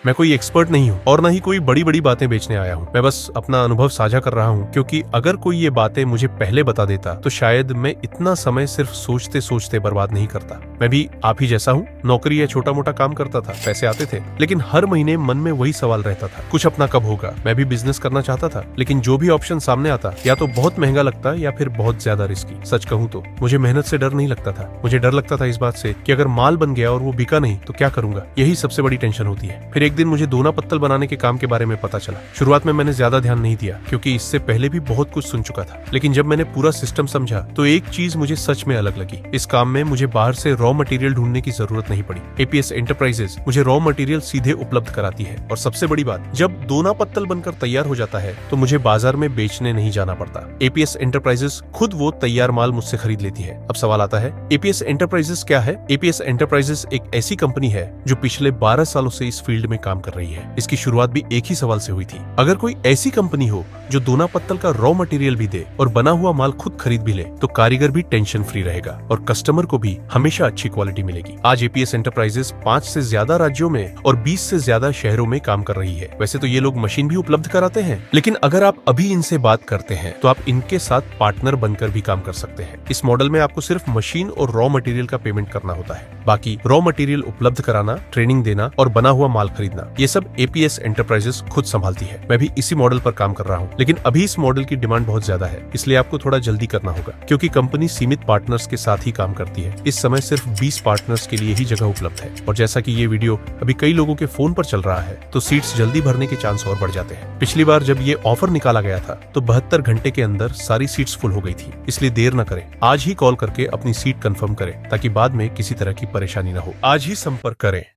मैं कोई एक्सपर्ट नहीं हूँ और न ही कोई बड़ी बड़ी बातें बेचने आया हूँ। मैं बस अपना अनुभव साझा कर रहा हूँ, क्योंकि अगर कोई ये बातें मुझे पहले बता देता तो शायद मैं इतना समय सिर्फ सोचते सोचते बर्बाद नहीं करता। मैं भी आप ही जैसा हूँ, नौकरी या छोटा मोटा काम करता था, पैसे आते थे, लेकिन हर महीने मन में वही सवाल रहता था, कुछ अपना कब होगा। मैं भी बिजनेस करना चाहता था, लेकिन जो भी ऑप्शन सामने आता या तो बहुत महंगा लगता या फिर बहुत ज्यादा रिस्की। सच कहूँ तो मुझे मेहनत से डर नहीं लगता था, मुझे डर लगता था इस बात से कि अगर माल बन गया और वो बिका नहीं तो क्या करूंगा। यही सबसे बड़ी टेंशन होती है। फिर एक दिन मुझे दोना पत्तल बनाने के काम के बारे में पता चला। शुरुआत में मैंने ज्यादा ध्यान नहीं दिया, क्योंकि इससे पहले भी बहुत कुछ सुन चुका था, लेकिन जब मैंने पूरा सिस्टम समझा तो एक चीज मुझे सच में अलग लगी। इस काम में मुझे बाहर से रॉ मटेरियल ढूंढने की जरूरत नहीं पड़ी। एपीएस एंटरप्राइजेस मुझे रॉ मटेरियल सीधे उपलब्ध कराती है, और सबसे बड़ी बात, जब दोना पत्तल बनकर तैयार हो जाता है तो मुझे बाजार में बेचने नहीं जाना पड़ता। एपीएस एंटरप्राइजेस खुद वो तैयार माल मुझसे खरीद लेती है। अब सवाल आता है, एपीएस एंटरप्राइजेस क्या है? एपीएस एंटरप्राइजेस एक ऐसी कंपनी है जो पिछले 12 सालों से इस फील्ड में काम कर रही है। इसकी शुरुआत भी एक ही सवाल से हुई थी, अगर कोई ऐसी कंपनी हो जो दोना पत्तल का रॉ मटेरियल भी दे और बना हुआ माल खुद खरीद भी ले, तो कारीगर भी टेंशन फ्री रहेगा और कस्टमर को भी हमेशा अच्छी क्वालिटी मिलेगी। आज एपीएस एंटरप्राइजेस 5 से ज्यादा राज्यों में और 20 से ज्यादा शहरों में काम कर रही है। वैसे तो ये लोग मशीन भी उपलब्ध कराते हैं, लेकिन अगर आप अभी इनसे बात करते हैं तो आप इनके साथ पार्टनर बनकर भी काम कर सकते हैं। इस मॉडल में आपको सिर्फ मशीन और रॉ मटेरियल का पेमेंट करना होता है, बाकी रॉ मटेरियल उपलब्ध कराना, ट्रेनिंग देना और बना हुआ माल खरीदना, ये सब एपीएस एंटरप्राइजेस खुद संभालती है। मैं भी इसी मॉडल पर काम कर रहा हूँ, लेकिन अभी इस मॉडल की डिमांड बहुत ज्यादा है, इसलिए आपको थोड़ा जल्दी करना होगा, क्योंकि कंपनी सीमित पार्टनर्स के साथ ही काम करती है। इस समय सिर्फ 20 पार्टनर्स के लिए ही जगह उपलब्ध है, और जैसा कि ये वीडियो अभी कई लोगों के फोन पर चल रहा है, तो सीट्स जल्दी भरने के चांस और बढ़ जाते हैं। पिछली बार जब ये ऑफर निकाला गया था तो 72 घंटे के अंदर सारी सीट्स फुल हो गई थी, इसलिए देर न करें, आज ही कॉल करके अपनी सीट कंफर्म करें, ताकि बाद में किसी तरह की परेशानी न हो। आज ही संपर्क करें।